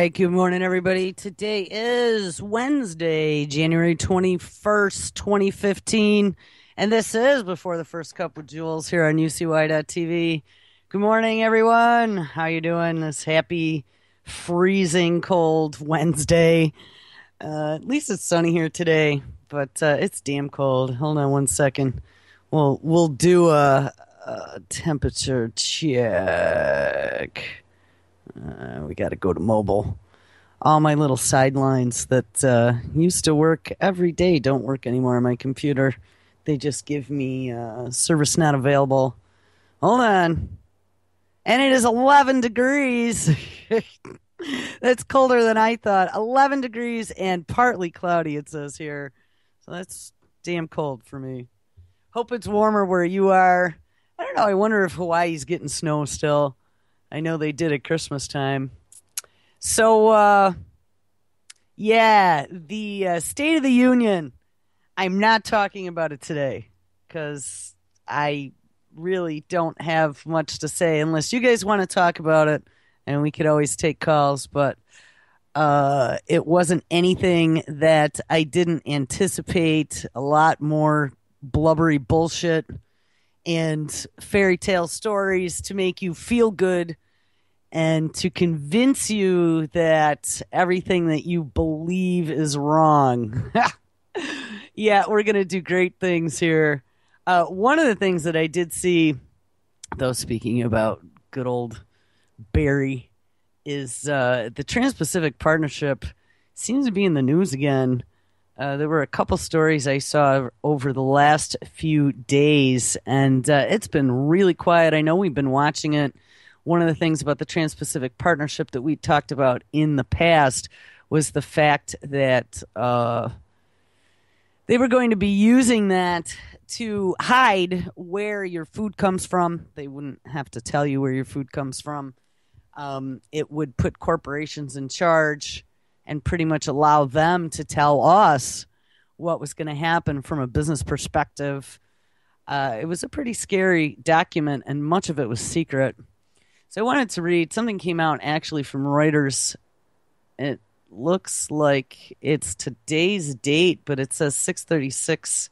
right, good morning, everybody. Today is Wednesday, January 21st, 2015, and this is Before the First Cup with Jules here on UCY.tv. Good morning, everyone. How you doing this happy, freezing cold Wednesday? At least it's sunny here today, but it's damn cold. Hold on one second. We'll do a temperature check. We got to go to mobile. All my little sidelines that used to work every day don't work anymore on my computer. They just give me service not available. Hold on. And it is 11 degrees. That's colder than I thought. 11 degrees and partly cloudy, it says here. So that's damn cold for me. Hope it's warmer where you are. I don't know. I wonder if Hawaii's getting snow still. I know they did at Christmas time. So, the State of the Union, I'm not talking about it today because I really don't have much to say unless you guys want to talk about it, and we could always take calls, but it wasn't anything that I didn't anticipate. A lot more blubbery bullshit and fairy tale stories to make you feel good and to convince you that everything that you believe is wrong. Yeah, we're going to do great things here. One of the things that I did see, though, speaking about good old Barry, is the Trans-Pacific Partnership seems to be in the news again. There were a couple stories I saw over the last few days, and it's been really quiet. I know we've been watching it. One of the things about the Trans-Pacific Partnership that we talked about in the past was the fact that they were going to be using that to hide where your food comes from. They wouldn't have to tell you where your food comes from. It would put corporations in charge and pretty much allow them to tell us what was going to happen from a business perspective. It was a pretty scary document, and much of it was secret. So I wanted to read, something came out actually from Reuters. It looks like it's today's date, but it says 6:36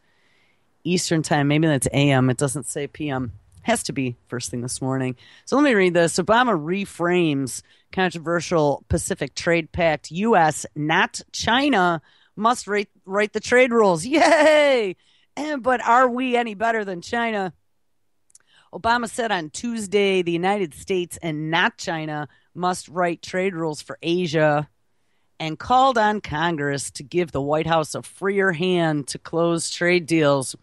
Eastern time. Maybe that's AM. It doesn't say PM. Has to be first thing this morning. So let me read this. Obama reframes controversial Pacific Trade Pact. U.S., not China, must write the trade rules. Yay! But are we any better than China? Obama said on Tuesday the United States and not China must write trade rules for Asia and called on Congress to give the White House a freer hand to close trade deals.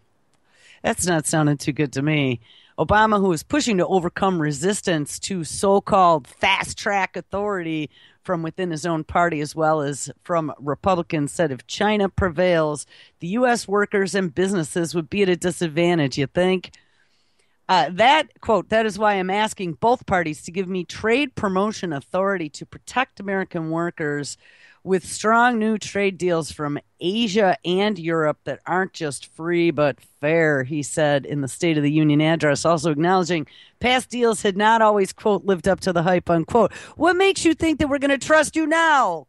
That's not sounding too good to me. Obama, who is pushing to overcome resistance to so-called fast-track authority from within his own party as well as from Republicans, said if China prevails, the U.S. workers and businesses would be at a disadvantage, you think? That, quote, that is why I'm asking both parties to give me trade promotion authority to protect American workers with strong new trade deals from Asia and Europe that aren't just free but fair, he said in the State of the Union address, also acknowledging past deals had not always, quote, lived up to the hype, unquote. What makes you think that we're going to trust you now?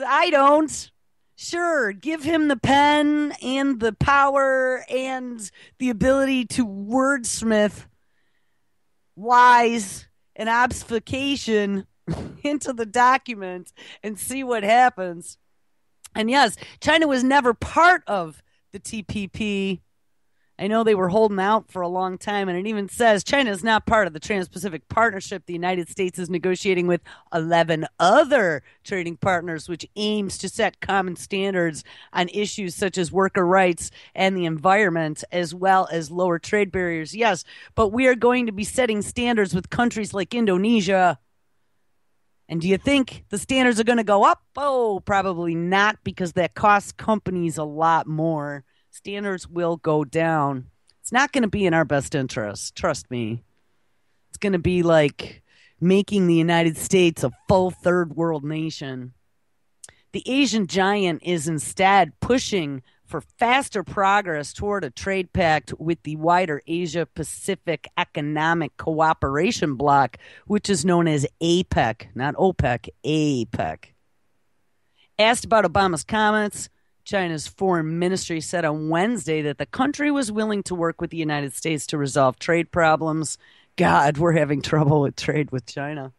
I don't. Sure, give him the pen and the power and the ability to wordsmith lies and obfuscation into the document and see what happens. And yes, China was never part of the TPP. I know they were holding out for a long time, and it even says China is not part of the Trans-Pacific Partnership. The United States is negotiating with 11 other trading partners, which aims to set common standards on issues such as worker rights and the environment, as well as lower trade barriers. Yes, but we are going to be setting standards with countries like Indonesia. And do you think the standards are going to go up? Oh, probably not, because that costs companies a lot more. Standards will go down. It's not going to be in our best interest. Trust me. It's going to be like making the United States a full third world nation. The Asian giant is instead pushing for faster progress toward a trade pact with the wider Asia Pacific Economic Cooperation Bloc, which is known as APEC, not OPEC, APEC. Asked about Obama's comments, China's foreign ministry said on Wednesday that the country was willing to work with the United States to resolve trade problems. God, we're having trouble with trade with China.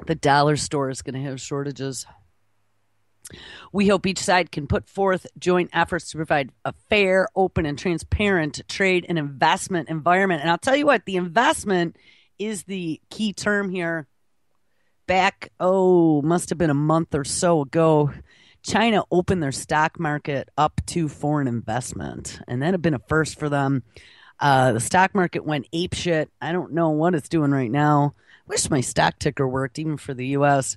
The dollar store is going to have shortages. We hope each side can put forth joint efforts to provide a fair, open, and transparent trade and investment environment. And I'll tell you what, the investment is the key term here. Back, must have been a month or so ago, China opened their stock market up to foreign investment. And that had been a first for them. The stock market went apeshit. I don't know what it's doing right now. Wish my stock ticker worked, even for the U.S.,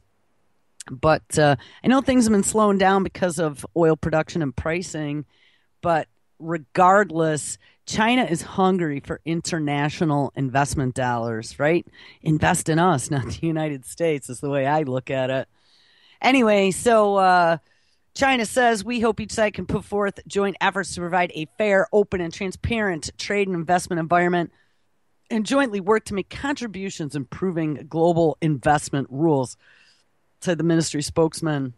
but I know things have been slowing down because of oil production and pricing. But regardless, China is hungry for international investment dollars, right? Invest in us, not the United States, is the way I look at it. Anyway, so China says, we hope each side can put forth joint efforts to provide a fair, open, and transparent trade and investment environment and jointly work to make contributions improving global investment rules, said the ministry spokesman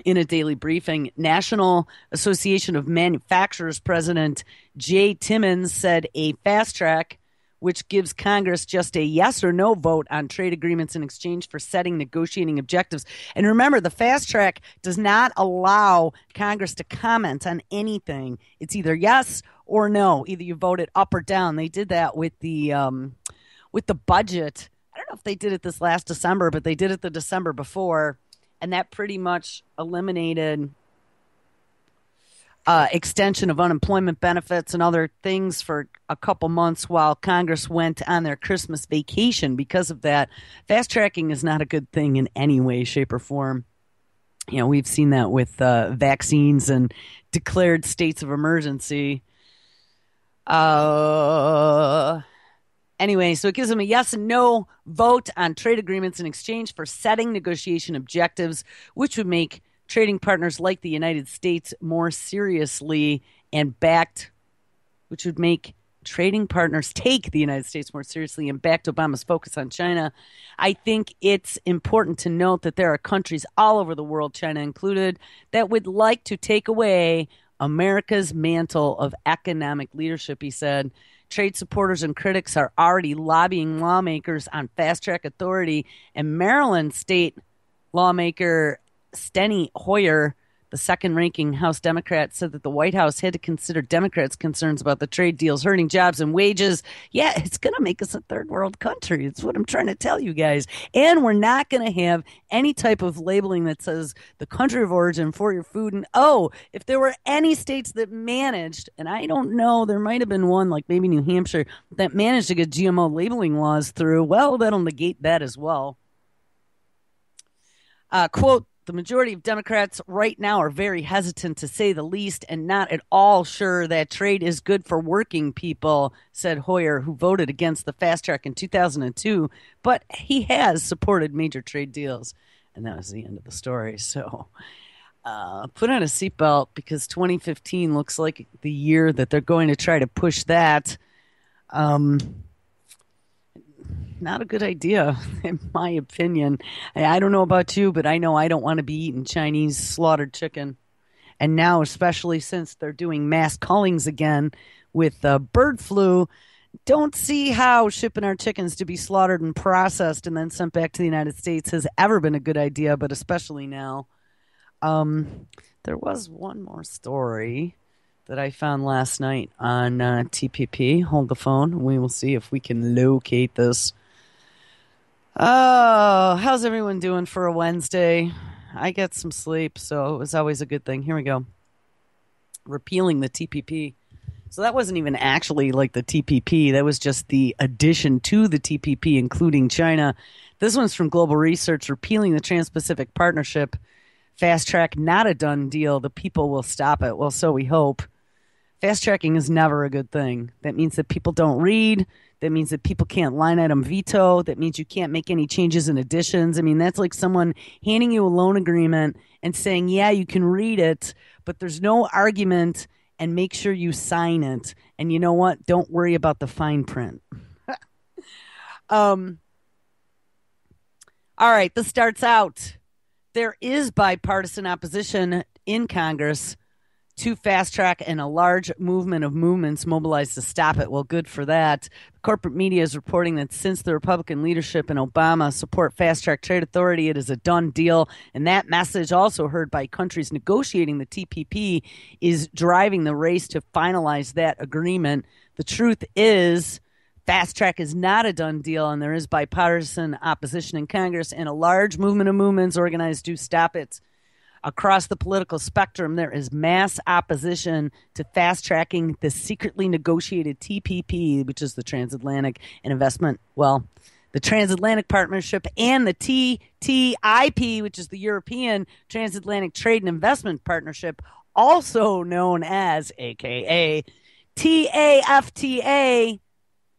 in a daily briefing. National Association of Manufacturers President Jay Timmons said a fast track, which gives Congress just a yes or no vote on trade agreements in exchange for setting negotiating objectives. And remember, the fast track does not allow Congress to comment on anything. It's either yes or no. Either you vote it up or down. They did that with the budget. I don't know if they did it this last December, but they did it the December before, and that pretty much eliminated extension of unemployment benefits and other things for a couple months while Congress went on their Christmas vacation. Because of that, fast tracking is not a good thing in any way, shape, or form. You know, we've seen that with vaccines and declared states of emergency. Anyway, so it gives them a yes and no vote on trade agreements in exchange for setting negotiation objectives, which would make trading partners like the United States more seriously and backed, which would make trading partners take the United States more seriously and backed Obama's focus on China. I think it's important to note that there are countries all over the world, China included, that would like to take away America's mantle of economic leadership, he said. Trade supporters and critics are already lobbying lawmakers on fast-track authority, and Maryland state lawmaker Steny Hoyer, the second-ranking House Democrat, said that the White House had to consider Democrats' concerns about the trade deals hurting jobs and wages. Yeah, it's going to make us a third-world country. It's what I'm trying to tell you guys. And we're not going to have any type of labeling that says the country of origin for your food. And, if there were any states that managed, and I don't know, there might have been one, like maybe New Hampshire, that managed to get GMO labeling laws through, well, that'll negate that as well. Quote, the majority of Democrats right now are very hesitant, to say the least, and not at all sure that trade is good for working people, said Hoyer, who voted against the fast track in 2002, but he has supported major trade deals. And that was the end of the story. So put on a seatbelt, because 2015 looks like the year that they're going to try to push that. Not a good idea, in my opinion. I don't know about you, but I know I don't want to be eating Chinese slaughtered chicken. And now, especially since they're doing mass cullings again with bird flu, don't see how shipping our chickens to be slaughtered and processed and then sent back to the United States has ever been a good idea, but especially now. There was one more story that I found last night on TPP. Hold the phone. We will see if we can locate this. Oh, how's everyone doing for a Wednesday? I get some sleep, so it was always a good thing. Here we go. Repealing the TPP. So that wasn't even actually like the TPP. That was just the addition to the TPP, including China. This one's from Global Research. Repealing the Trans-Pacific Partnership. Fast track, not a done deal. The people will stop it. Well, so we hope. Fast tracking is never a good thing. That means that people don't read. That means that people can't line item veto. That means you can't make any changes and additions. I mean, that's like someone handing you a loan agreement and saying, yeah, you can read it, but there's no argument, and make sure you sign it. And you know what? Don't worry about the fine print. All right, this starts out. There is bipartisan opposition in Congress to fast track, and a large movement of movements mobilized to stop it. Well, good for that. The corporate media is reporting that since the Republican leadership and Obama support fast track trade authority, it is a done deal. And that message, also heard by countries negotiating the TPP, is driving the race to finalize that agreement. The truth is, fast track is not a done deal, and there is bipartisan opposition in Congress, and a large movement of movements organized to stop it. Across the political spectrum, there is mass opposition to fast-tracking the secretly negotiated TPP, which is the Transatlantic the Transatlantic Partnership, and the TTIP, which is the European Transatlantic Trade and Investment Partnership, also known as, AKA, TAFTA.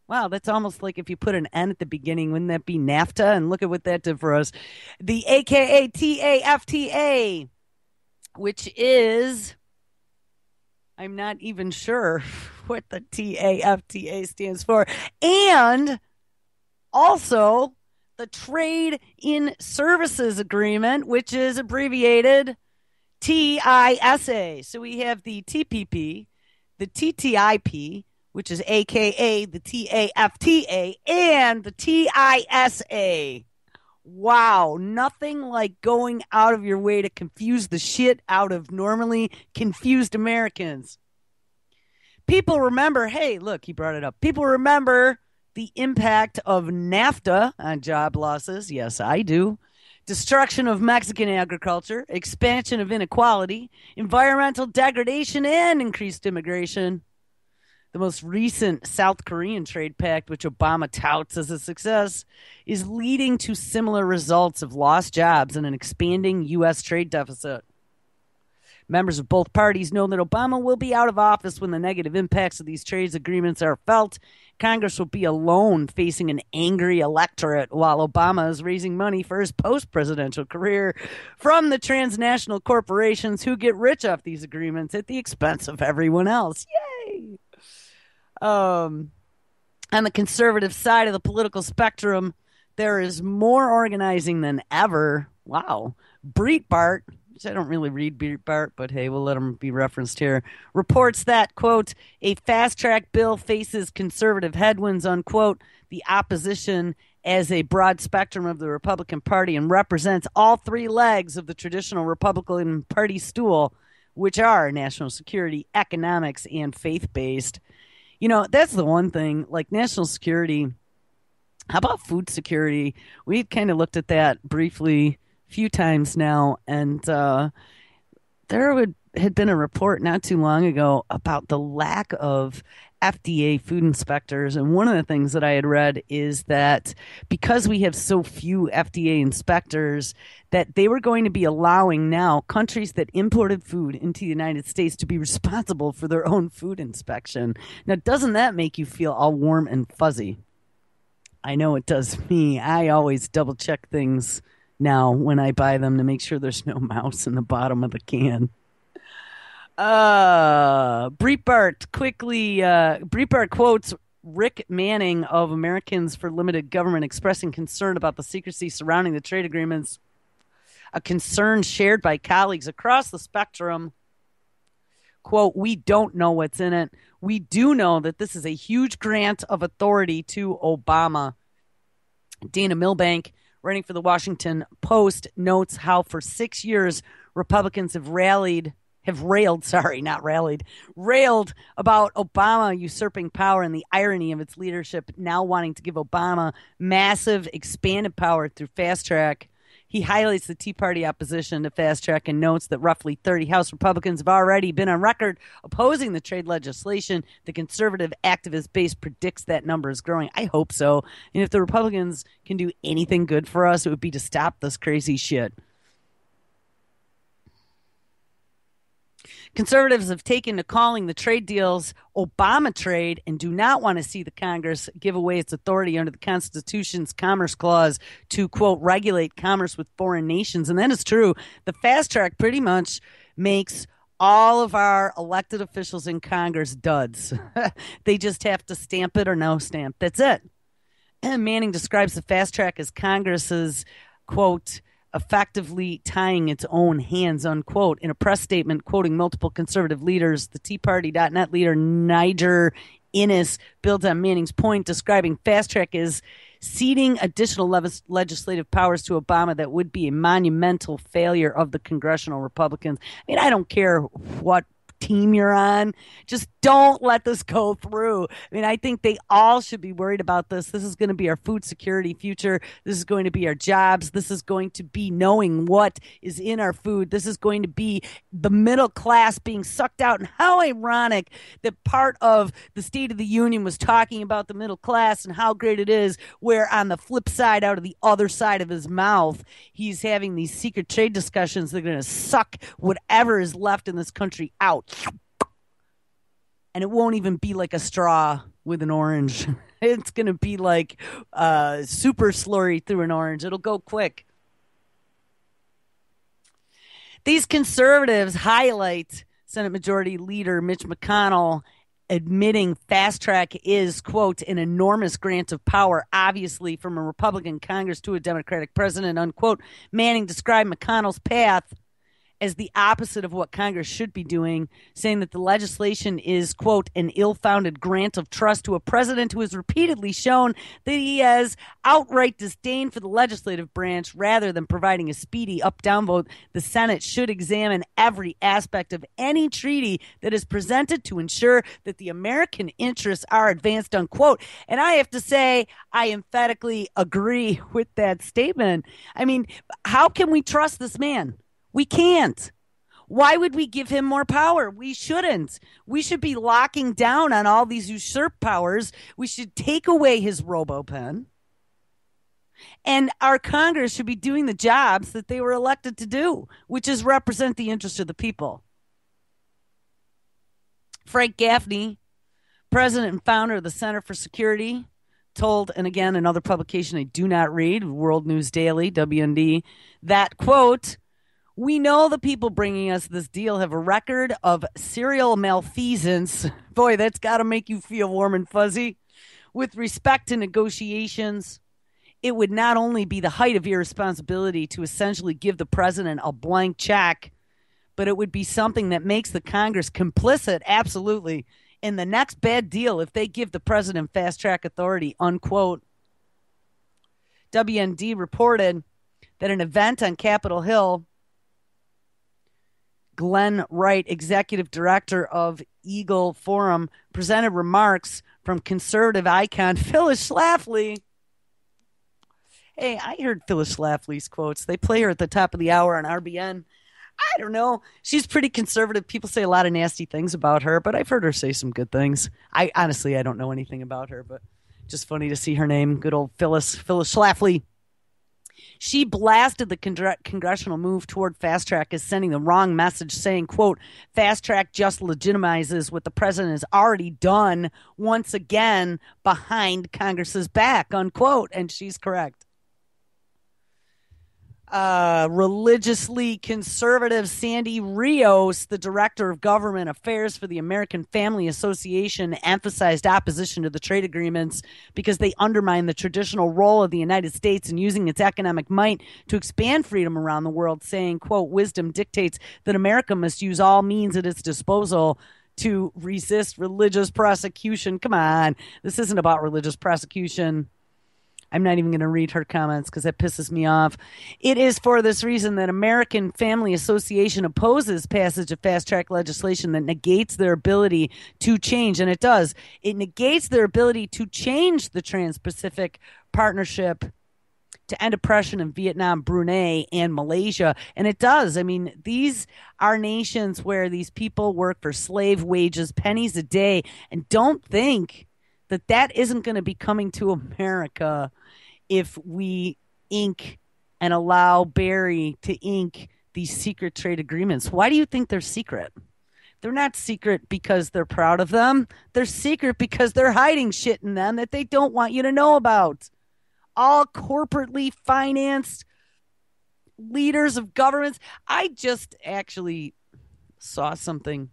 Wow, that's almost like if you put an N at the beginning, wouldn't that be NAFTA? And look at what that did for us. The AKA TAFTA, which is, I'm not even sure what the TAFTA stands for. And also the Trade in Services Agreement, which is abbreviated TISA. So we have the TPP, the TTIP, which is AKA the TAFTA, and the TISA. Wow, nothing like going out of your way to confuse the shit out of normally confused Americans. People remember, hey, look, he brought it up. People remember the impact of NAFTA on job losses. Yes, I do. Destruction of Mexican agriculture, expansion of inequality, environmental degradation, and increased immigration. The most recent South Korean trade pact, which Obama touts as a success, is leading to similar results of lost jobs and an expanding U.S. trade deficit. Members of both parties know that Obama will be out of office when the negative impacts of these trade agreements are felt. Congress will be alone facing an angry electorate while Obama is raising money for his post-presidential career from the transnational corporations who get rich off these agreements at the expense of everyone else. Yay! On the conservative side of the political spectrum, there is more organizing than ever. Wow. Breitbart, which I don't really read Breitbart, but hey, we'll let them be referenced here, reports that, quote, a fast-track bill faces conservative headwinds, unquote. The opposition as a broad spectrum of the Republican Party and represents all three legs of the traditional Republican Party stool, which are national security, economics, and faith-based. You know, that's the one thing, like national security. How about food security? We've kind of looked at that briefly a few times now, and there had been a report not too long ago about the lack of FDA food inspectors. And one of the things that I had read is that because we have so few FDA inspectors, that they were going to be allowing now countries that imported food into the United States to be responsible for their own food inspection. Now, doesn't that make you feel all warm and fuzzy? I know it does me. I always double check things now when I buy them to make sure there's no mouse in the bottom of the can. Breitbart quotes Rick Manning of Americans for Limited Government expressing concern about the secrecy surrounding the trade agreements, a concern shared by colleagues across the spectrum. Quote, we don't know what's in it. We do know that this is a huge grant of authority to Obama. Dana Milbank, writing for the Washington Post, notes how for 6 years Republicans have railed about Obama usurping power and the irony of its leadership now wanting to give Obama massive expanded power through fast track. He highlights the Tea Party opposition to fast track and notes that roughly 30 House Republicans have already been on record opposing the trade legislation. The conservative activist base predicts that number is growing. I hope so. And if the Republicans can do anything good for us, it would be to stop this crazy shit. Conservatives have taken to calling the trade deals Obama trade and do not want to see the Congress give away its authority under the Constitution's Commerce Clause to, quote, regulate commerce with foreign nations. And that is true. The fast track pretty much makes all of our elected officials in Congress duds. They just have to stamp it or no stamp. That's it. And Manning describes the fast track as Congress's, quote, effectively tying its own hands, unquote. In a press statement quoting multiple conservative leaders, the TeaParty.net leader Niger Innis builds on Manning's point, describing fast track as ceding additional legislative powers to Obama that would be a monumental failure of the congressional Republicans. I mean, I don't care what team you're on. Just don't let this go through. I mean, I think they all should be worried about this. This is going to be our food security future. This is going to be our jobs. This is going to be knowing what is in our food. This is going to be the middle class being sucked out. And how ironic that part of the State of the Union was talking about the middle class and how great it is, where on the flip side, out of the other side of his mouth, he's having these secret trade discussions that are going to suck whatever is left in this country out. And it won't even be like a straw with an orange. It's going to be like super slurry through an orange. It'll go quick. These conservatives highlight Senate Majority Leader Mitch McConnell admitting fast track is, quote, an enormous grant of power, obviously from a Republican Congress to a Democratic president, unquote. Manning described McConnell's path as the opposite of what Congress should be doing, saying that the legislation is, quote, an ill-founded grant of trust to a president who has repeatedly shown that he has outright disdain for the legislative branch rather than providing a speedy up-down vote. The Senate should examine every aspect of any treaty that is presented to ensure that the American interests are advanced, unquote. And I have to say, I emphatically agree with that statement. I mean, how can we trust this man? We can't. Why would we give him more power? We shouldn't. We should be locking down on all these usurped powers. We should take away his RoboPen. And our Congress should be doing the jobs that they were elected to do, which is represent the interest of the people. Frank Gaffney, president and founder of the Center for Security, told, and again, another publication I do not read, World News Daily, WND, that, quote, we know the people bringing us this deal have a record of serial malfeasance. Boy, that's got to make you feel warm and fuzzy. With respect to negotiations, it would not only be the height of irresponsibility to essentially give the president a blank check, but it would be something that makes the Congress complicit, absolutely, in the next bad deal if they give the president fast track authority, unquote. WND reported that an event on Capitol Hill, Glenn Wright, executive director of Eagle Forum, presented remarks from conservative icon Phyllis Schlafly. Hey, I heard Phyllis Schlafly's quotes. They play her at the top of the hour on RBN. I don't know. She's pretty conservative. People say a lot of nasty things about her, but I've heard her say some good things. I don't know anything about her, but just funny to see her name. Good old Phyllis Schlafly. She blasted the congressional move toward fast track as sending the wrong message, saying, quote, fast track just legitimizes what the president has already done once again behind Congress's back, unquote. And she's correct. Religiously conservative Sandy Rios, the director of government affairs for the American Family Association, emphasized opposition to the trade agreements because they undermine the traditional role of the United States in using its economic might to expand freedom around the world, saying, quote, wisdom dictates that America must use all means at its disposal to resist religious prosecution. Come on, this isn't about religious prosecution. I'm not even going to read her comments because that pisses me off. It is for this reason that American Family Association opposes passage of fast-track legislation that negates their ability to change, and it does. It negates their ability to change the Trans-Pacific Partnership to end oppression in Vietnam, Brunei, and Malaysia. And it does. I mean, these are nations where these people work for slave wages, pennies a day, and don't think that that isn't going to be coming to America if we ink and allow Barry to ink these secret trade agreements. Why do you think they're secret? They're not secret because they're proud of them. They're secret because they're hiding shit in them that they don't want you to know about. All corporately financed leaders of governments. I just actually saw something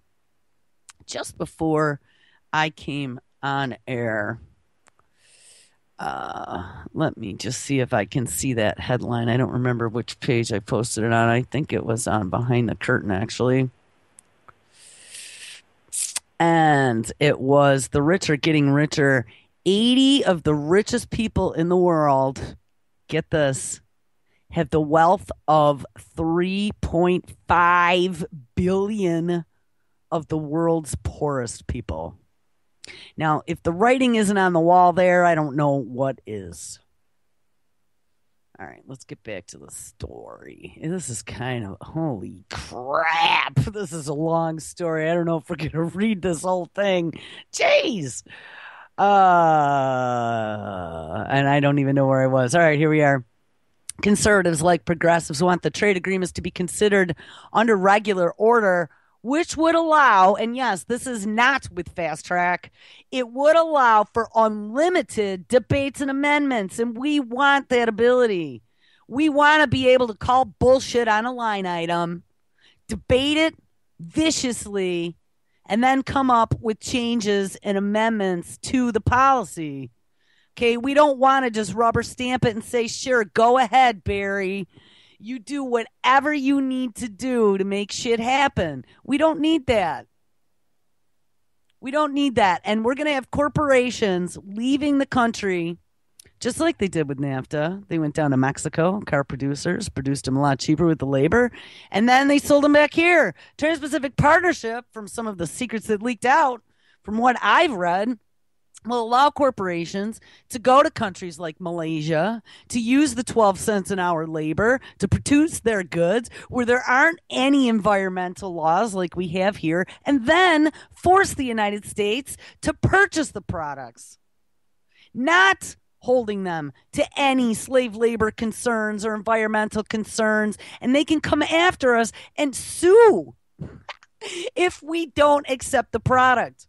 just before I came on air. Let me just see if I can see that headline. I don't remember which page I posted it on. I think it was on Behind the Curtain, actually. And it was The Rich Are Getting Richer. 80 of the richest people in the world, get this, have the wealth of 3.5 billion of the world's poorest people. Now, if the writing isn't on the wall there, I don't know what is. All right, let's get back to the story. This is kind of, holy crap. This is a long story. I don't know if we're going to read this whole thing. Jeez. And I don't even know where I was. All right, here we are. Conservatives, like progressives, want the trade agreements to be considered under regular order, which would allow, and yes, this is not with fast track, it would allow for unlimited debates and amendments, and we want that ability. We want to be able to call bullshit on a line item, debate it viciously, and then come up with changes and amendments to the policy. Okay, we don't want to just rubber stamp it and say, sure, go ahead, Barry. You do whatever you need to do to make shit happen. We don't need that. We don't need that. And we're going to have corporations leaving the country, just like they did with NAFTA. They went down to Mexico, car producers, produced them a lot cheaper with the labor, and then they sold them back here. Trans-Pacific Partnership, from some of the secrets that leaked out, from what I've read, will allow corporations to go to countries like Malaysia to use the 12 cents an hour labor to produce their goods where there aren't any environmental laws like we have here, and then force the United States to purchase the products, not holding them to any slave labor concerns or environmental concerns. And they can come after us and sue if we don't accept the product.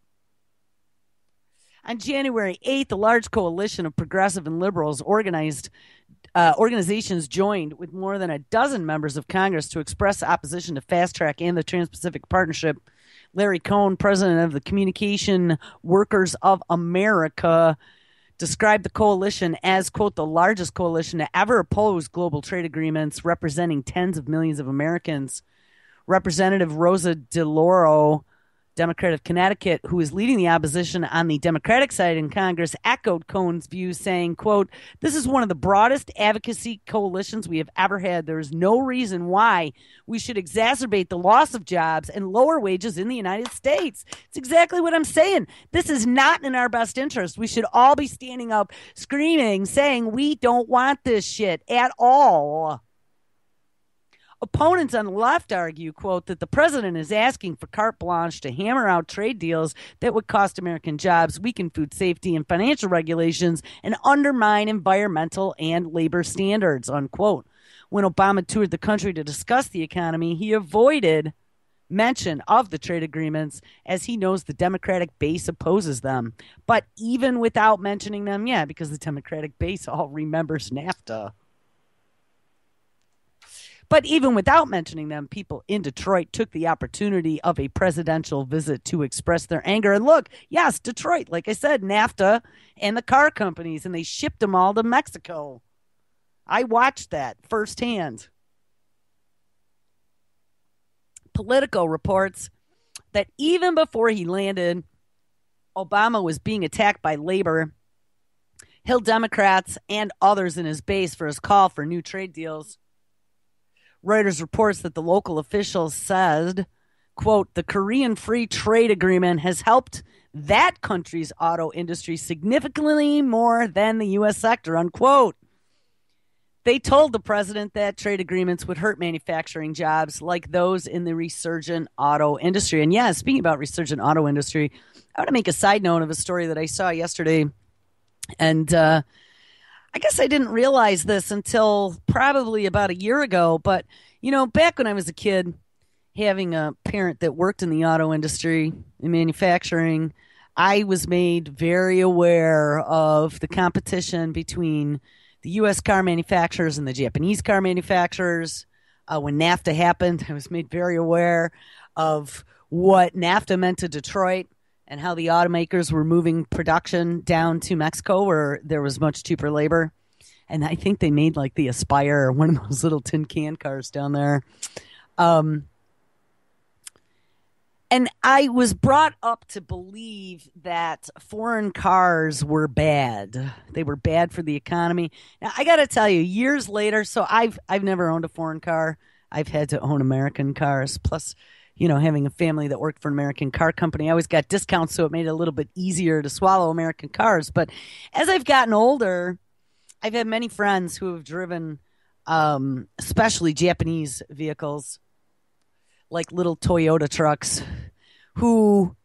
On January 8th, a large coalition of progressive and liberals organizations joined with more than a dozen members of Congress to express opposition to Fast Track and the Trans-Pacific Partnership. Larry Cohn, president of the Communication Workers of America, described the coalition as, quote, the largest coalition to ever oppose global trade agreements representing tens of millions of Americans. Representative Rosa DeLauro, Democrat of Connecticut, who is leading the opposition on the Democratic side in Congress, echoed Cohn's views, saying, quote, this is one of the broadest advocacy coalitions we have ever had. There is no reason why we should exacerbate the loss of jobs and lower wages in the United States. It's exactly what I'm saying. This is not in our best interest. We should all be standing up, screaming, saying we don't want this shit at all. Opponents on the left argue, quote, that the president is asking for carte blanche to hammer out trade deals that would cost American jobs, weaken food safety and financial regulations, and undermine environmental and labor standards, unquote. When Obama toured the country to discuss the economy, he avoided mention of the trade agreements as he knows the Democratic base opposes them. But even without mentioning them, yeah, because the Democratic base all remembers NAFTA. But even without mentioning them, people in Detroit took the opportunity of a presidential visit to express their anger. And look, yes, Detroit, like I said, NAFTA and the car companies, and they shipped them all to Mexico. I watched that firsthand. Politico reports that even before he landed, Obama was being attacked by labor, Hill Democrats, and others in his base for his call for new trade deals. Reuters reports that the local officials said, quote, the Korean Free Trade Agreement has helped that country's auto industry significantly more than the U.S. sector, unquote. They told the president that trade agreements would hurt manufacturing jobs like those in the resurgent auto industry. And yeah, speaking about resurgent auto industry, I want to make a side note of a story that I saw yesterday. And I guess I didn't realize this until probably about a year ago. But, you know, back when I was a kid, having a parent that worked in the auto industry in manufacturing, I was made very aware of the competition between the U.S. car manufacturers and the Japanese car manufacturers. When NAFTA happened, I was made very aware of what NAFTA meant to Detroit and how the automakers were moving production down to Mexico where there was much cheaper labor. And I think they made like the Aspire, one of those little tin can cars down there. Um, and I was brought up to believe that foreign cars were bad. They were bad for the economy. Now, I got to tell you, years later, so I've never owned a foreign car. I've had to own American cars. Plus, having a family that worked for an American car company, I always got discounts, so it made it a little bit easier to swallow American cars. But as I've gotten older, I've had many friends who have driven, especially Japanese vehicles, like little Toyota trucks, who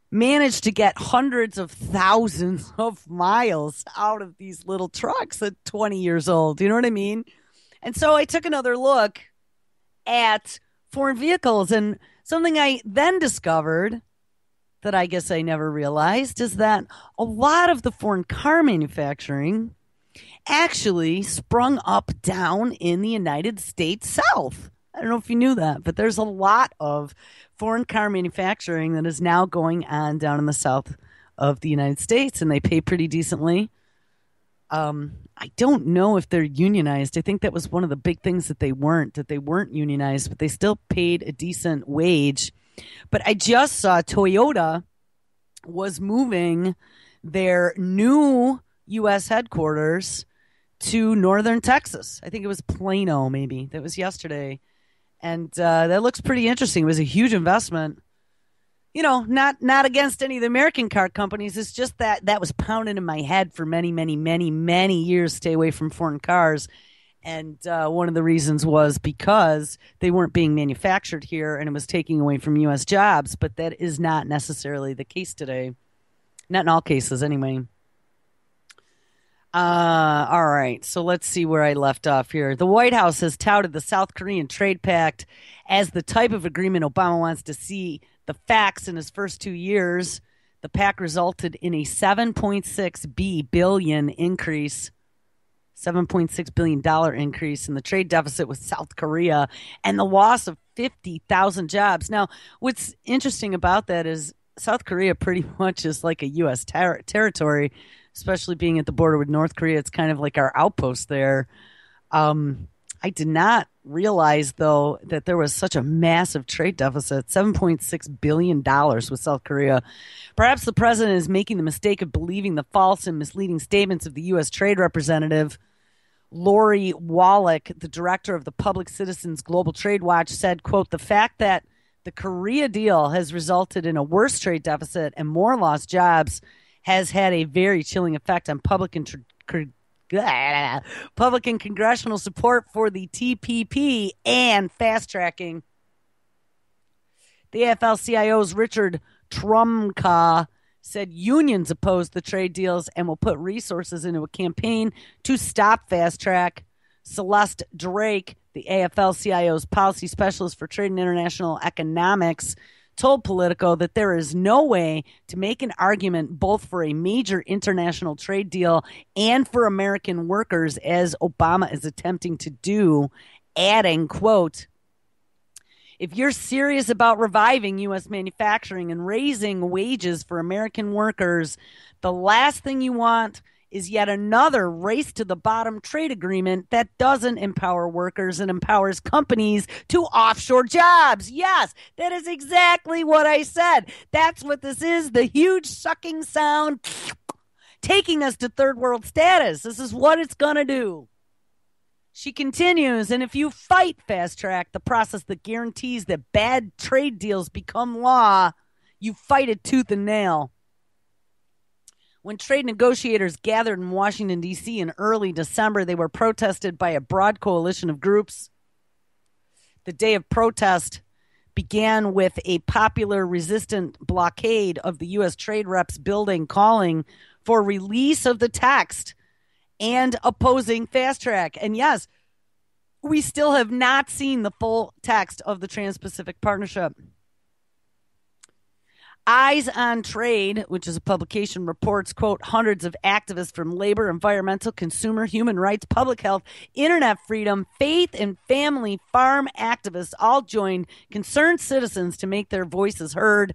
managed to get hundreds of thousands of miles out of these little trucks at 20 years old. You know what I mean? And so I took another look at foreign vehicles, and something I then discovered that I guess I never realized is that a lot of the foreign car manufacturing actually sprung up down in the United States South. I don't know if you knew that, but there's a lot of foreign car manufacturing that is now going on down in the south of the United States, and they pay pretty decently. I don't know if they're unionized. I think that was one of the big things that they weren't unionized, but they still paid a decent wage. But I just saw Toyota was moving their new U.S. headquarters to northern Texas. I think it was Plano, maybe. That was yesterday. And that looks pretty interesting. It was a huge investment. Not against any of the American car companies. It's just that was pounding in my head for many, many, many, many years. Stay away from foreign cars. And one of the reasons was because they weren't being manufactured here and it was taking away from U.S. jobs. But that is not necessarily the case today. Not in all cases, anyway. All right, so let's see where I left off here. The White House has touted the South Korean trade pact as the type of agreement Obama wants to see. The facts in his first 2 years, the pact resulted in a $7.6 billion increase, $7.6 billion increase in the trade deficit with South Korea and the loss of 50,000 jobs. Now, what's interesting about that is South Korea pretty much is like a U.S. territory, especially being at the border with North Korea. It's kind of like our outpost there. I did not realize, though, that there was such a massive trade deficit, $7.6 billion with South Korea. Perhaps the president is making the mistake of believing the false and misleading statements of the U.S. Trade Representative. Lori Wallach, the director of the Public Citizens Global Trade Watch, said, quote, "The fact that the Korea deal has resulted in a worse trade deficit and more lost jobs has had a very chilling effect on public and congressional support for the TPP and fast tracking." The AFL-CIO's Richard Trumka said unions oppose the trade deals and will put resources into a campaign to stop fast track. Celeste Drake, the AFL-CIO's policy specialist for trade and international economics, told Politico that there is no way to make an argument both for a major international trade deal and for American workers, as Obama is attempting to do, adding, quote, "If you're serious about reviving U.S. manufacturing and raising wages for American workers, the last thing you want is yet another race to the bottom trade agreement that doesn't empower workers and empowers companies to offshore jobs." Yes, that is exactly what I said. That's what this is. The huge sucking sound taking us to third world status. This is what it's going to do. She continues, "And if you fight fast track, the process that guarantees that bad trade deals become law, you fight it tooth and nail." When trade negotiators gathered in Washington, D.C. in early December, they were protested by a broad coalition of groups. The day of protest began with a popular resistant blockade of the U.S. Trade Reps building, calling for release of the text and opposing fast track. And yes, We still have not seen the full text of the Trans-Pacific Partnership. Eyes on Trade, which is a publication, reports, quote, hundreds of activists from labor, environmental, consumer, human rights, public health, internet freedom, faith, and family farm activists all joined concerned citizens to make their voices heard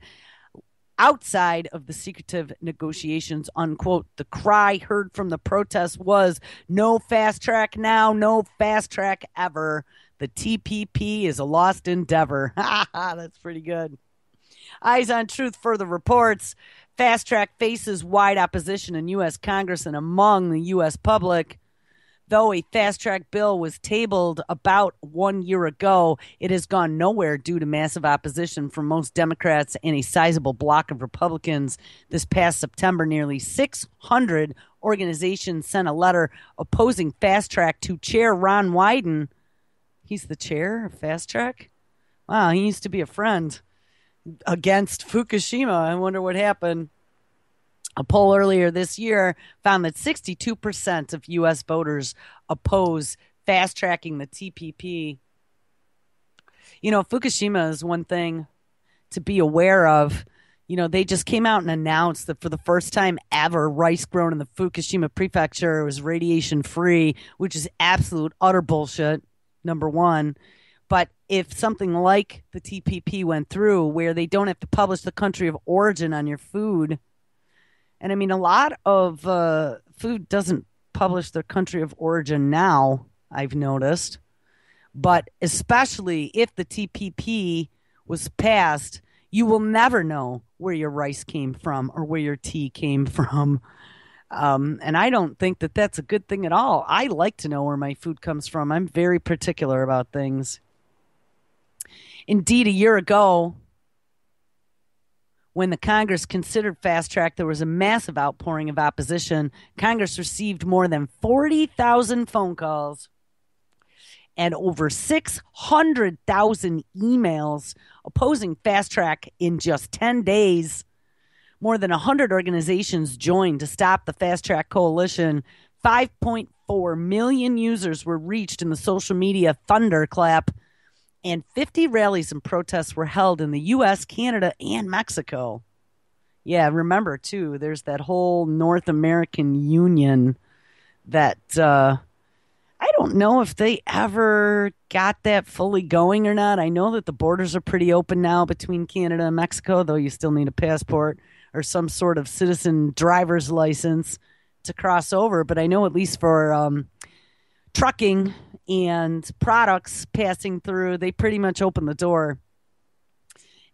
outside of the secretive negotiations, unquote. The cry heard from the protests was, no fast track now, no fast track ever. The TPP is a lost endeavor. That's pretty good. Eyes on Truth further reports fast track faces wide opposition in U.S. Congress and among the U.S. public. Though a fast track bill was tabled about 1 year ago, it has gone nowhere due to massive opposition from most Democrats and a sizable block of Republicans. This past September, nearly 600 organizations sent a letter opposing fast track to Chair Ron Wyden. He's the chair of fast track? Wow, he used to be a friend. Against Fukushima. I wonder what happened. A poll earlier this year found that 62% of U.S. voters oppose fast-tracking the TPP. You know, Fukushima is one thing to be aware of. You know, they just came out and announced that for the first time ever, rice grown in the Fukushima prefecture was radiation-free, which is absolute, utter bullshit, number one. But if something like the TPP went through where they don't have to publish the country of origin on your food, and I mean, a lot of food doesn't publish their country of origin now, I've noticed. But especially if the TPP was passed, you will never know where your rice came from or where your tea came from. And I don't think that that's a good thing at all. I like to know where my food comes from. I'm very particular about things. Indeed, a year ago, when the Congress considered fast track, there was a massive outpouring of opposition. Congress received more than 40,000 phone calls and over 600,000 emails opposing fast track in just 10 days. More than 100 organizations joined to stop the fast track coalition. 5.4 million users were reached in the social media thunderclap. And 50 rallies and protests were held in the U.S., Canada, and Mexico. Yeah, remember, too, there's that whole North American Union that I don't know if they ever got that fully going or not. I know that the borders are pretty open now between Canada and Mexico, though you still need a passport or some sort of citizen driver's license to cross over. But I know at least for trucking and products passing through, they pretty much opened the door.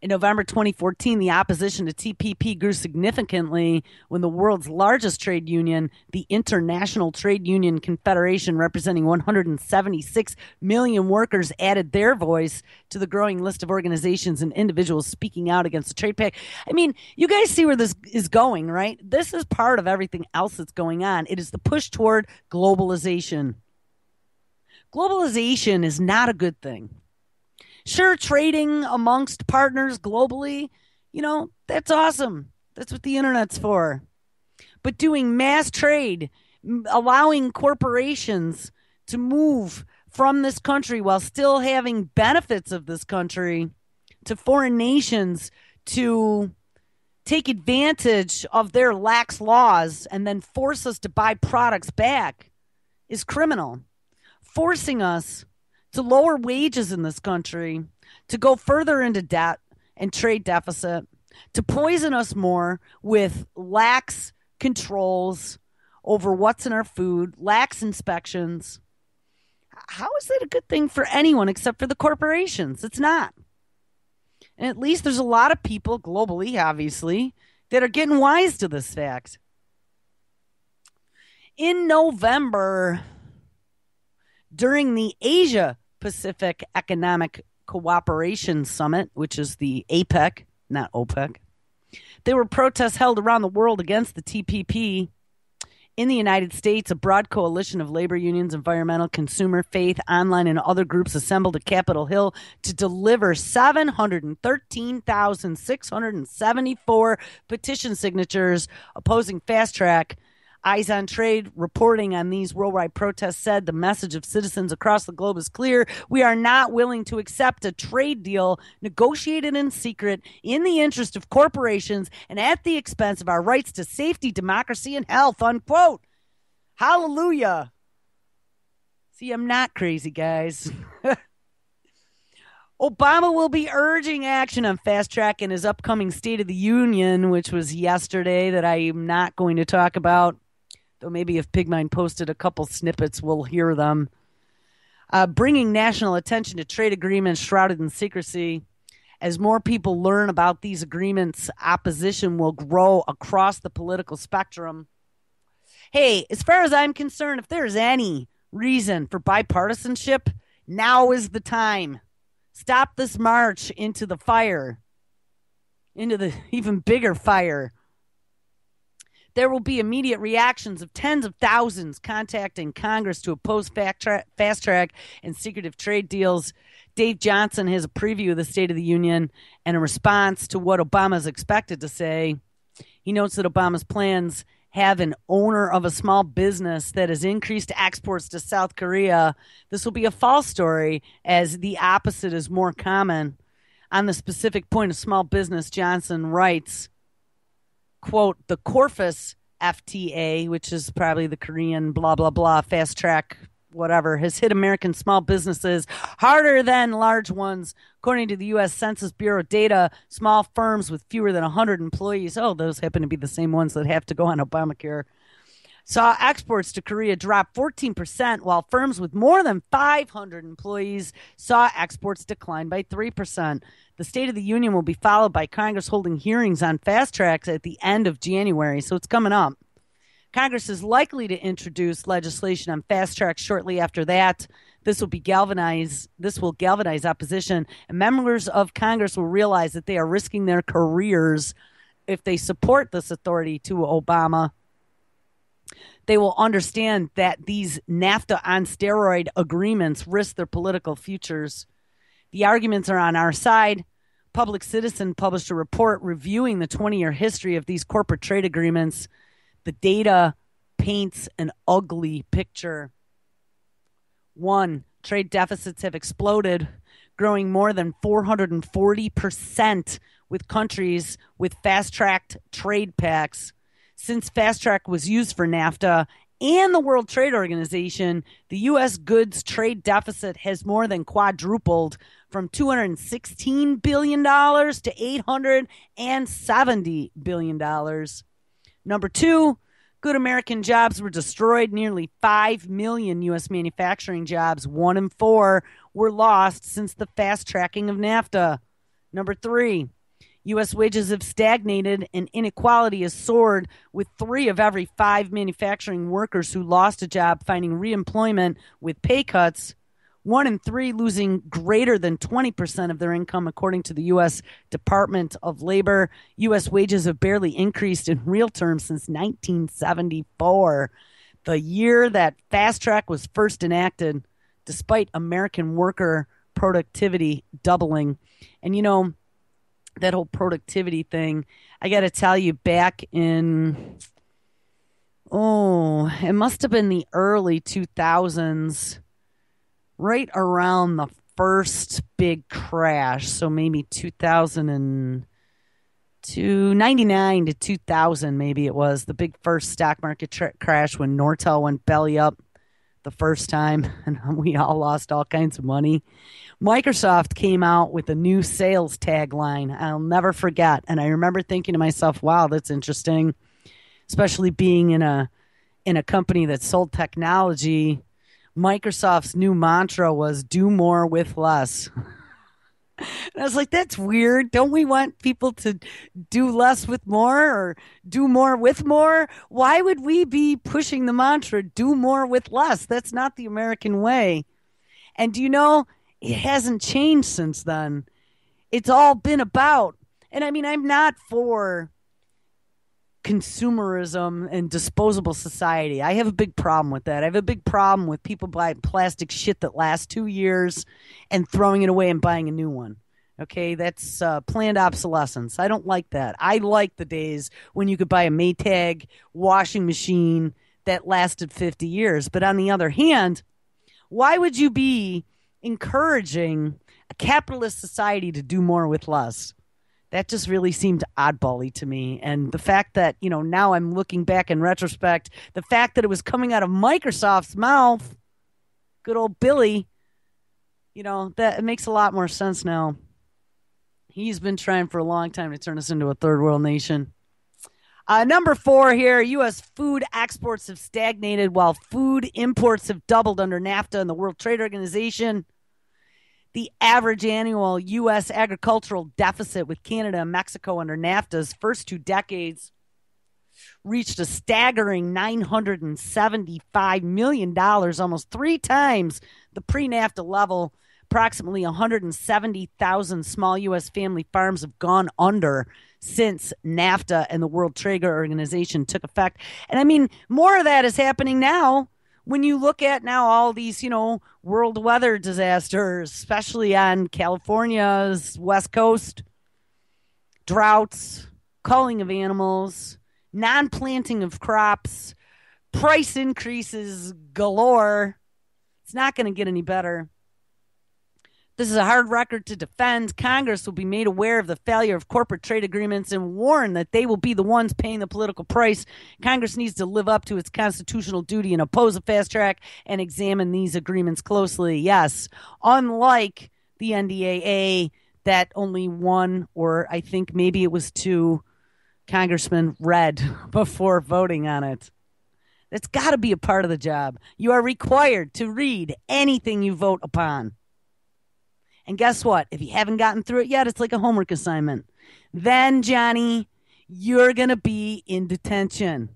In November 2014, the opposition to TPP grew significantly when the world's largest trade union, the International Trade Union Confederation, representing 176 million workers, added their voice to the growing list of organizations and individuals speaking out against the trade pact. I mean, you guys see where this is going, right? This is part of everything else that's going on. It is the push toward globalization. Globalization is not a good thing. Sure, trading amongst partners globally, you know, that's awesome. That's what the internet's for. But doing mass trade, allowing corporations to move from this country while still having benefits of this country to foreign nations to take advantage of their lax laws and then force us to buy products back is criminal. Forcing us to lower wages in this country, to go further into debt and trade deficit, to poison us more with lax controls over what's in our food, lax inspections. How is that a good thing for anyone except for the corporations? It's not. And at least there's a lot of people globally, obviously, that are getting wise to this fact. In November, during the Asia Pacific Economic Cooperation Summit, which is the APEC, not OPEC, there were protests held around the world against the TPP. In the United States, a broad coalition of labor unions, environmental, consumer, faith, online, and other groups assembled at Capitol Hill to deliver 713,674 petition signatures opposing fast track Eyes on Trade, reporting on these worldwide protests, said the message of citizens across the globe is clear. We are not willing to accept a trade deal negotiated in secret in the interest of corporations and at the expense of our rights to safety, democracy, and health, unquote. Hallelujah. See, I'm not crazy, guys. Obama will be urging action on fast track in his upcoming State of the Union, which was yesterday, that I am not going to talk about. Though maybe if Pigmine posted a couple snippets, we'll hear them. Bringing national attention to trade agreements shrouded in secrecy. As more people learn about these agreements, opposition will grow across the political spectrum. Hey, as far as I'm concerned, if there's any reason for bipartisanship, now is the time. Stop this march into the fire, into the even bigger fire. There will be immediate reactions of tens of thousands contacting Congress to oppose fast track and secretive trade deals. Dave Johnson has a preview of the State of the Union and a response to what Obama is expected to say. He notes that Obama's plans have an owner of a small business that has increased exports to South Korea. This will be a false story, as the opposite is more common. On the specific point of small business, Johnson writes, quote, the Corfus FTA, which is probably the Korean blah, blah, blah, fast track, whatever, has hit American small businesses harder than large ones. According to the U.S. Census Bureau data, small firms with fewer than 100 employees, those happen to be the same ones that have to go on Obamacare, saw exports to Korea drop 14%, while firms with more than 500 employees saw exports decline by 3%. The State of the Union will be followed by Congress holding hearings on fast tracks at the end of January, so it's coming up. Congress is likely to introduce legislation on fast track shortly after that. This will galvanize opposition, and members of Congress will realize that they are risking their careers if they support this authority to Obama. They will understand that these NAFTA on steroid agreements risk their political futures. The arguments are on our side. Public Citizen published a report reviewing the 20-year history of these corporate trade agreements. The data paints an ugly picture. 1, trade deficits have exploded, growing more than 440% with countries with fast-tracked trade pacts. Since fast track was used for NAFTA and the World Trade Organization, the U.S. goods trade deficit has more than quadrupled from $216 billion to $870 billion. Number 2, good American jobs were destroyed. Nearly 5 million U.S. manufacturing jobs, 1 in 4, were lost since the fast tracking of NAFTA. Number 3, U.S. wages have stagnated and inequality has soared, with 3 of every 5 manufacturing workers who lost a job finding reemployment with pay cuts. 1 in 3 losing greater than 20% of their income, according to the U.S. Department of Labor. U.S. wages have barely increased in real terms since 1974, the year that fast track was first enacted, despite American worker productivity doubling. And, that whole productivity thing, I got to tell you, back in, it must have been the early 2000s, right around the first big crash. So maybe 2002, 99 to 2000, maybe it was the big first stock market crash when Nortel went belly up the first time and we all lost all kinds of money. Microsoft came out with a new sales tagline I'll never forget. And I remember thinking to myself, wow, that's interesting, especially being in a company that sold technology. Microsoft's new mantra was do more with less. And I was like, that's weird. Don't we want people to do less with more or do more with more? Why would we be pushing the mantra, do more with less? That's not the American way. And do you know, it hasn't changed since then. It's all been about, and I mean, I'm not for consumerism and disposable society. I have a big problem with that. I have a big problem with people buying plastic shit that lasts 2 years and throwing it away and buying a new one. Okay, that's planned obsolescence. I don't like that. I like the days when you could buy a Maytag washing machine that lasted 50 years. But on the other hand, why would you be encouraging a capitalist society to do more with less? That just really seemed oddbally to me. And the fact that, now I'm looking back in retrospect, the fact that it was coming out of Microsoft's mouth, good old Billy, that it makes a lot more sense now. He's been trying for a long time to turn us into a third world nation. Number 4 here, U.S. food exports have stagnated while food imports have doubled under NAFTA and the World Trade Organization. The average annual U.S. agricultural deficit with Canada and Mexico under NAFTA's first 2 decades reached a staggering $975 million, almost 3 times the pre-NAFTA level. Approximately 170,000 small U.S. family farms have gone under since NAFTA and the World Trade Organization took effect. And I mean, more of that is happening now when you look at now all these, world weather disasters, especially on California's West Coast, droughts, culling of animals, non-planting of crops, price increases galore. It's not going to get any better. This is a hard record to defend. Congress will be made aware of the failure of corporate trade agreements and warned that they will be the ones paying the political price. Congress needs to live up to its constitutional duty and oppose a fast track and examine these agreements closely. Yes, unlike the NDAA that only one, or I think maybe it was 2 congressmen read before voting on it. That's got to be a part of the job. You are required to read anything you vote upon. And guess what? If you haven't gotten through it yet, it's like a homework assignment. Then, Johnny, you're going to be in detention.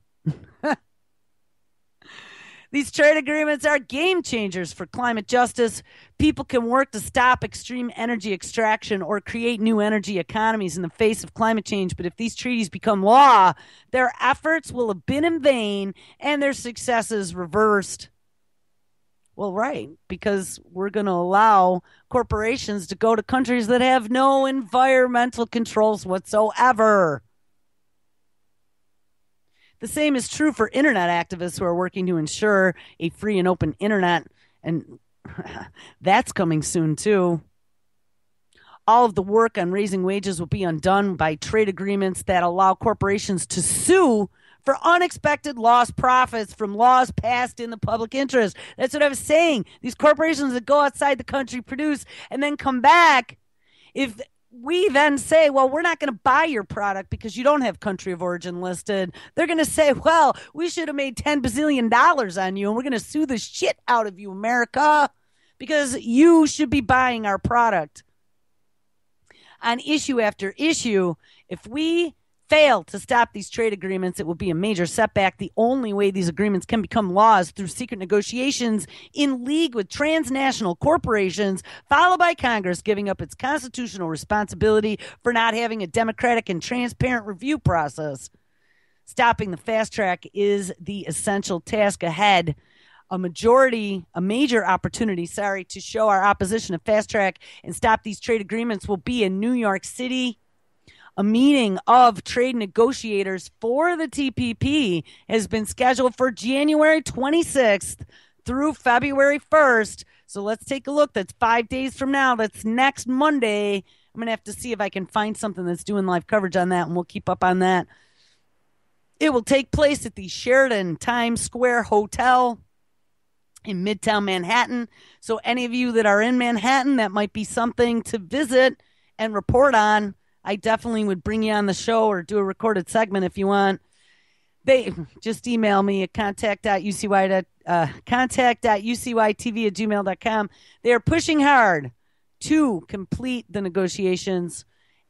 These trade agreements are game changers for climate justice. People can work to stop extreme energy extraction or create new energy economies in the face of climate change. But if these treaties become law, their efforts will have been in vain and their successes reversed. Well, right, because we're going to allow corporations to go to countries that have no environmental controls whatsoever. The same is true for internet activists who are working to ensure a free and open internet, and that's coming soon too. All of the work on raising wages will be undone by trade agreements that allow corporations to sue for unexpected lost profits from laws passed in the public interest. That's what I was saying. These corporations that go outside the country, produce, and then come back, if we then say, well, we're not going to buy your product because you don't have country of origin listed, they're going to say, well, we should have made $10 bazillion on you, and we're going to sue the shit out of you, America, because you should be buying our product. On issue after issue, if we fail to stop these trade agreements, it will be a major setback. The only way these agreements can become laws through secret negotiations in league with transnational corporations, followed by Congress giving up its constitutional responsibility for not having a democratic and transparent review process. Stopping the fast track is the essential task ahead. A major opportunity, to show our opposition to fast track and stop these trade agreements will be in New York City. A meeting of trade negotiators for the TPP has been scheduled for January 26th through February 1st. So let's take a look. That's 5 days from now. That's next Monday. I'm going to have to see if I can find something that's doing live coverage on that, and we'll keep up on that. It will take place at the Sheraton Times Square Hotel in Midtown Manhattan. So any of you that are in Manhattan, that might be something to visit and report on. I definitely would bring you on the show or do a recorded segment if you want. They just email me at contact.ucytv@gmail.com. They are pushing hard to complete the negotiations,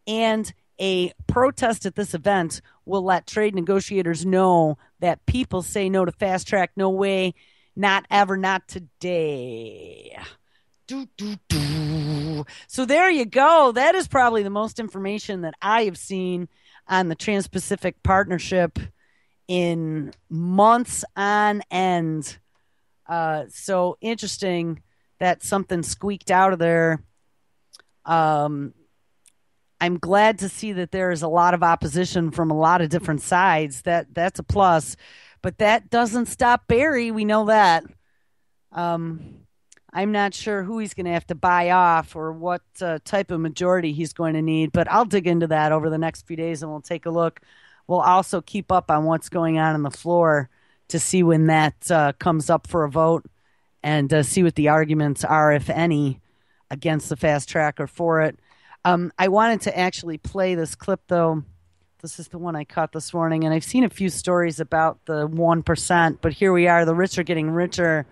and a protest at this event will let trade negotiators know that people say no to fast track. No way, not ever, not today. So there you go. That is probably the most information that I have seen on the Trans-Pacific Partnership in months on end. So interesting that something squeaked out of there. I'm glad to see that there is a lot of opposition from a lot of different sides. That's a plus, but that doesn't stop Barry. We know that. Um, I'm not sure who he's going to have to buy off or what type of majority he's going to need, but I'll dig into that over the next few days and we'll take a look. We'll also keep up on what's going on the floor to see when that comes up for a vote and see what the arguments are, if any, against the fast track or for it. I wanted to actually play this clip, though. This is the one I caught this morning, and I've seen a few stories about the 1%, but here we are. The rich are getting richer.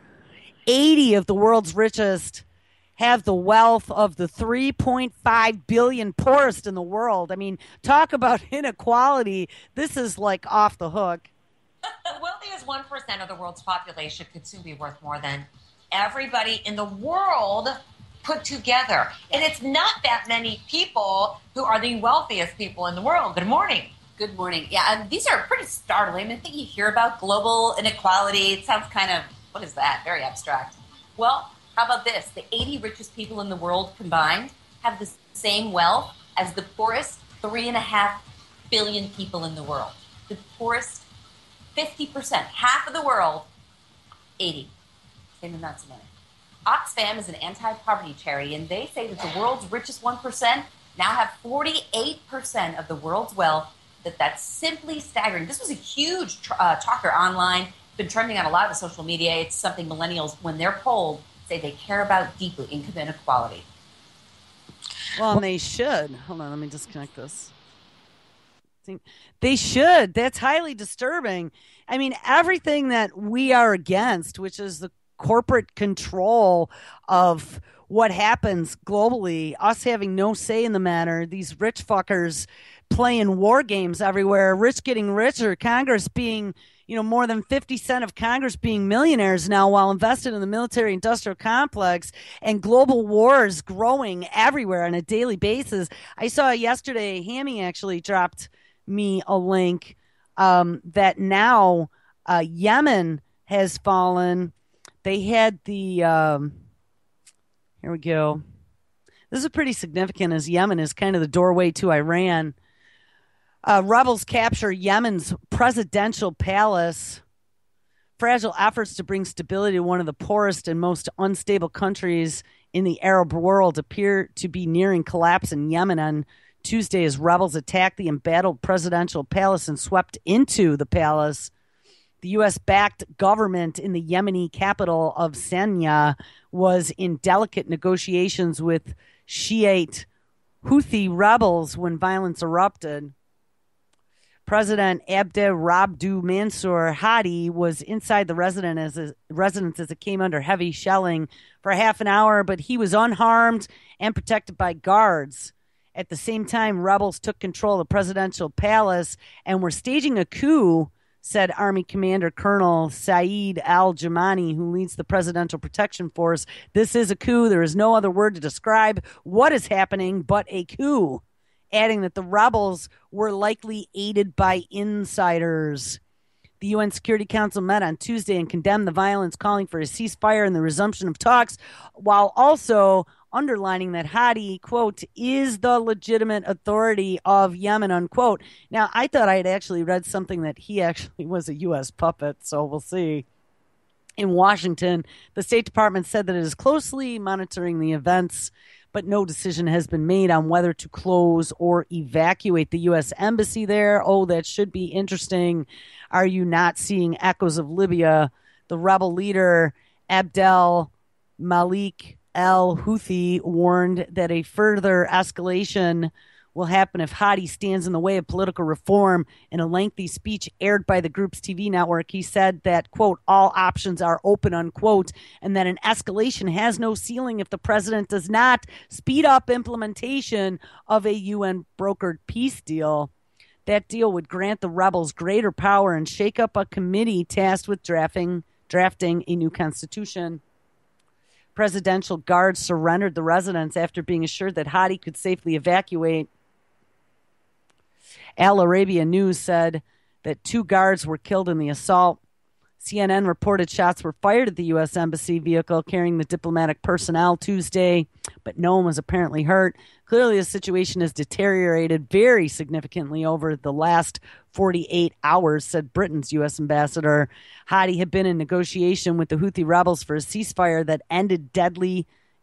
80 of the world's richest have the wealth of the 3.5 billion poorest in the world. I mean, talk about inequality. This is like off the hook. The wealthiest 1% of the world's population could soon be worth more than everybody in the world put together. And it's not that many people who are the wealthiest people in the world. Good morning. Good morning. Yeah, these are pretty startling. I think you hear about global inequality. It sounds kind of, what is that? Very abstract. Well, how about this? The 80 richest people in the world combined have the same wealth as the poorest 3.5 billion people in the world. The poorest 50%, half of the world, 80. Same amounts of money. Oxfam is an anti-poverty charity, and they say that the world's richest 1% now have 48% of the world's wealth. That's simply staggering. This was a huge talker online, been trending on a lot of the social media. It's something millennials, when they're polled, say they care about deeply, income inequality. Well, and they should. Hold on, let me disconnect this. They should. That's highly disturbing. I mean, everything that we are against, which is the corporate control of what happens globally, us having no say in the matter, these rich fuckers playing war games everywhere, rich getting richer, Congress being, more than 50% of Congress being millionaires now while invested in the military industrial complex, and global wars growing everywhere on a daily basis. I saw yesterday, Hammy actually dropped me a link that now Yemen has fallen. They had the, here we go. This is pretty significant as Yemen is kind of the doorway to Iran. Rebels capture Yemen's presidential palace. Fragile efforts to bring stability to one of the poorest and most unstable countries in the Arab world appear to be nearing collapse in Yemen on Tuesday as rebels attacked the embattled presidential palace and swept into the palace. The U.S.-backed government in the Yemeni capital of Sana'a was in delicate negotiations with Shiite Houthi rebels when violence erupted. President Abderrabdou Mansour Hadi was inside the residence as it came under heavy shelling for half an hour, but he was unharmed and protected by guards. At the same time, rebels took control of the presidential palace and were staging a coup, said Army Commander Colonel Saeed al-Jamani, who leads the Presidential Protection Force. This is a coup. There is no other word to describe what is happening but a coup, adding that the rebels were likely aided by insiders. The UN Security Council met on Tuesday and condemned the violence, calling for a ceasefire and the resumption of talks, while also underlining that Hadi, quote, is the legitimate authority of Yemen, unquote. Now, I thought I had actually read something that he actually was a U.S. puppet, so we'll see. In Washington, the State Department said that it is closely monitoring the events, but no decision has been made on whether to close or evacuate the U.S. embassy there. Oh, that should be interesting. Are you not seeing echoes of Libya? The rebel leader, Abdel Malik al-Houthi, warned that a further escalation will happen if Hadi stands in the way of political reform. In a lengthy speech aired by the group's TV network, he said that, quote, all options are open, unquote, and that an escalation has no ceiling if the president does not speed up implementation of a UN-brokered peace deal. That deal would grant the rebels greater power and shake up a committee tasked with drafting a new constitution. Presidential guards surrendered the residence after being assured that Hadi could safely evacuate. Al Arabiya News said that 2 guards were killed in the assault. CNN reported shots were fired at the U.S. Embassy vehicle carrying the diplomatic personnel Tuesday, but no one was apparently hurt. Clearly, the situation has deteriorated very significantly over the last 48 hours, said Britain's U.S. ambassador. Hadi had been in negotiation with the Houthi rebels for a ceasefire that ended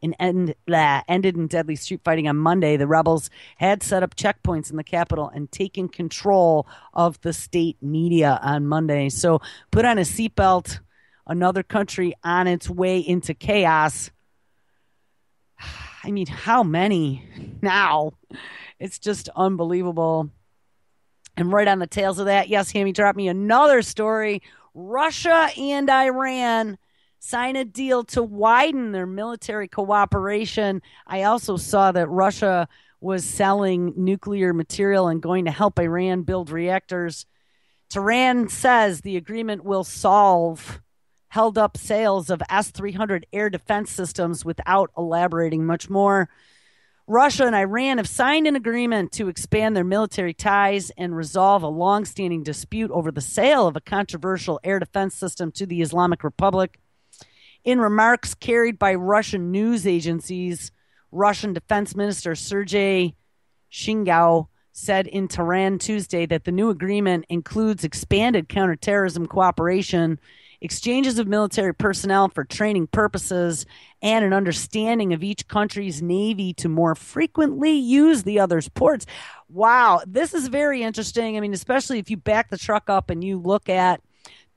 in deadly street fighting on Monday. The rebels had set up checkpoints in the capital and taken control of the state media on Monday. So put on a seatbelt. Another country on its way into chaos. I mean, how many now? It's just unbelievable. And right on the tails of that, yes, Hammy dropped me another story. Russia and Iran sign a deal to widen their military cooperation. I also saw that Russia was selling nuclear material and going to help Iran build reactors. Tehran says the agreement will solve held up sales of S-300 air defense systems without elaborating much more. Russia and Iran have signed an agreement to expand their military ties and resolve a long-standing dispute over the sale of a controversial air defense system to the Islamic Republic. In remarks carried by Russian news agencies, Russian Defense Minister Sergei Shingao said in Tehran Tuesday that the new agreement includes expanded counterterrorism cooperation, exchanges of military personnel for training purposes, and an understanding of each country's navy to more frequently use the other's ports. Wow, this is very interesting. I mean, especially if you back the truck up and you look at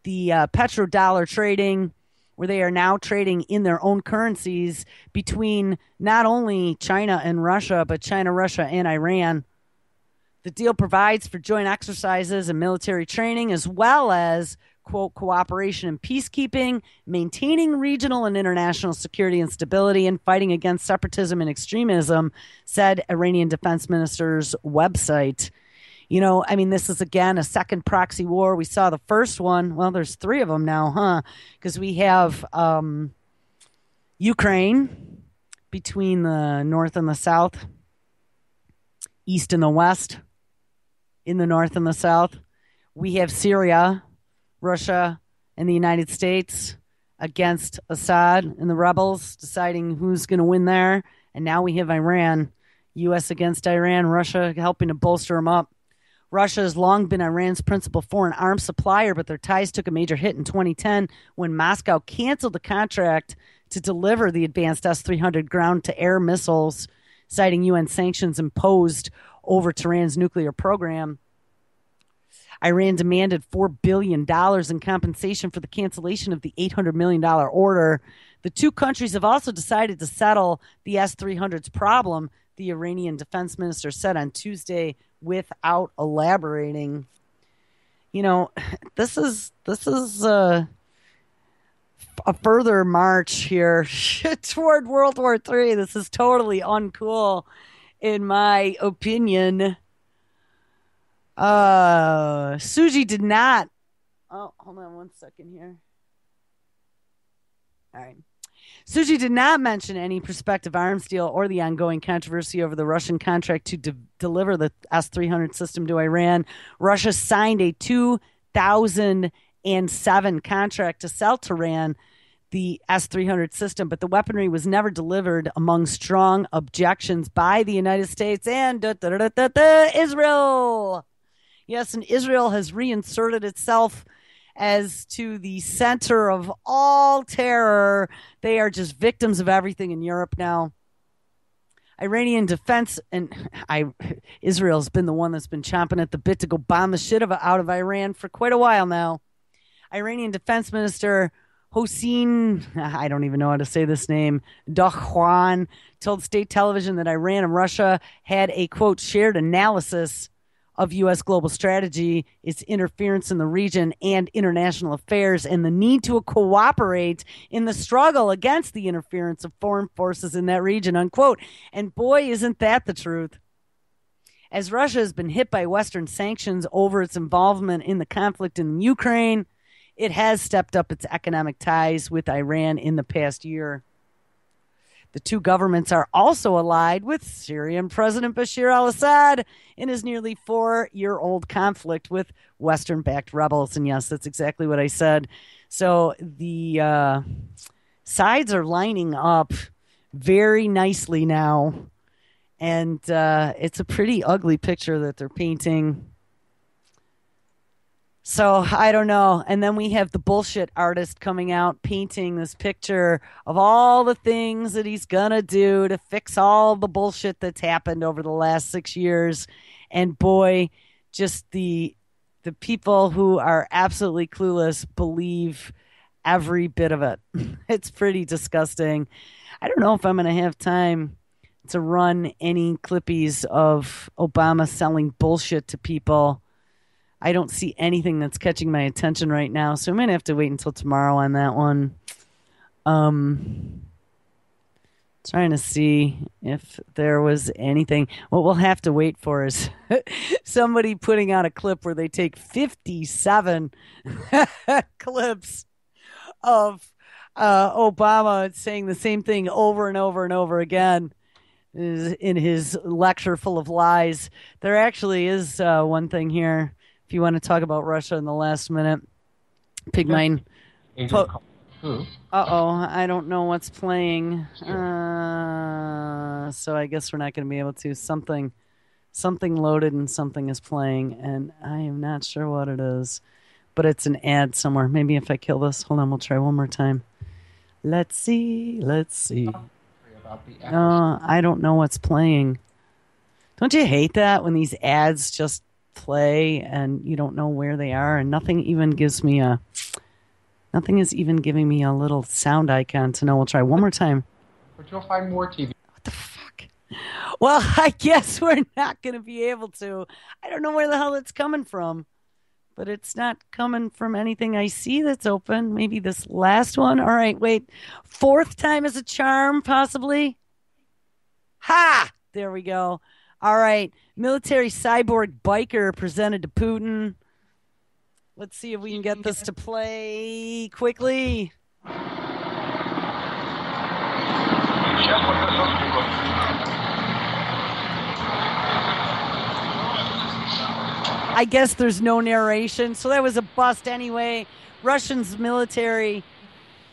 the petrodollar trading, where they are now trading in their own currencies between not only China and Russia, but China, Russia, and Iran. The deal provides for joint exercises and military training, as well as, quote, cooperation in peacekeeping, maintaining regional and international security and stability, and fighting against separatism and extremism, said Iranian Defense Minister's website. You know, I mean, this is, again, a second proxy war. We saw the first one. Well, there's three of them now, huh? Because we have Ukraine between the north and the south, east and the west, in the north and the south. We have Syria, Russia, and the United States against Assad and the rebels, deciding who's going to win there. And now we have Iran, U.S. against Iran, Russia helping to bolster them up. Russia has long been Iran's principal foreign arms supplier, but their ties took a major hit in 2010 when Moscow canceled the contract to deliver the advanced S-300 ground-to-air missiles, citing UN sanctions imposed over Tehran's nuclear program. Iran demanded $4 billion in compensation for the cancellation of the $800 million order. The two countries have also decided to settle the S-300's problem, the Iranian defense minister said on Tuesday, without elaborating. You know, this is a further march here toward World War III. This is totally uncool, in my opinion. Suji did not. Oh, hold on one second here. All right. Suji did not mention any prospective arms deal or the ongoing controversy over the Russian contract to deliver the S-300 system to Iran. Russia signed a 2007 contract to sell Tehran the S-300 system, but the weaponry was never delivered among strong objections by the United States and Israel. Yes, and Israel has reinserted itself as to the center of all terror. They are just victims of everything in Europe now. Iranian defense, and Israel's been the one that's been chomping at the bit to go bomb the shit out of Iran for quite a while now. Iranian Defense Minister Hossein, I don't even know how to say this name, Dakhwan, told state television that Iran and Russia had a, quote, shared analysis of U.S. global strategy, its interference in the region and international affairs, and the need to cooperate in the struggle against the interference of foreign forces in that region, unquote. And boy, isn't that the truth. As Russia has been hit by Western sanctions over its involvement in the conflict in Ukraine, it has stepped up its economic ties with Iran in the past year. The two governments are also allied with Syrian President Bashar al-Assad in his nearly 4-year-old conflict with Western-backed rebels. And yes, that's exactly what I said. So the sides are lining up very nicely now. And it's a pretty ugly picture that they're painting. So I don't know. And then we have the bullshit artist coming out painting this picture of all the things that he's going to do to fix all the bullshit that's happened over the last 6 years. And boy, just the people who are absolutely clueless believe every bit of it. It's pretty disgusting. I don't know if I'm going to have time to run any clippies of Obama selling bullshit to people. I don't see anything that's catching my attention right now, so I'm going to have to wait until tomorrow on that one. Trying to see if there was anything. What we'll have to wait for is somebody putting out a clip where they take 57 clips of Obama saying the same thing over and over and over again in his lecture full of lies. There actually is one thing here. If you want to talk about Russia in the last minute, Pigmine. I don't know what's playing. So I guess we're not going to be able to. Something loaded and something is playing, and I am not sure what it is. But it's an ad somewhere. Maybe if I kill this. Hold on, we'll try one more time. Let's see. I don't know what's playing. Don't you hate that when these ads just play and you don't know where they are, and nothing is even giving me a little sound icon to know. We'll try one more time. But you'll find more TV. What the fuck? Well, I guess we're not going to be able to. I don't know where the hell it's coming from, but it's not coming from anything I see that's open. Maybe this last one. All right, wait. 4th time is a charm, possibly. Ha! There we go. All right. Military cyborg biker presented to Putin. Let's see if we can get this to play quickly. I guess there's no narration, so that was a bust anyway. Russia's military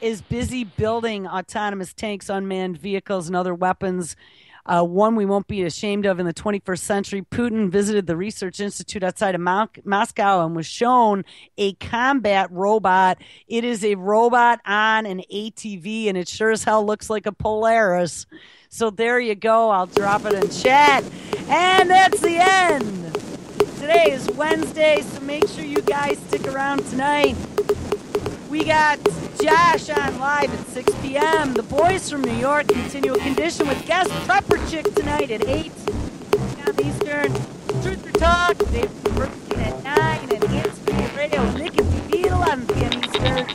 is busy building autonomous tanks, unmanned vehicles, and other weapons. One we won't be ashamed of in the 21st century. Putin visited the Research Institute outside of Moscow and was shown a combat robot. It is a robot on an ATV, and it sure as hell looks like a Polaris. So there you go. I'll drop it in chat. And that's the end. Today is Wednesday, so make sure you guys stick around tonight. We got Josh on live at 6 p.m. The boys from New York continue a condition with guest Prepper Chick tonight at 8 p.m. Eastern. Truth or Talk, David Berkman at 9, and Hands Free Radio with Nick and Beetle on p.m. Eastern.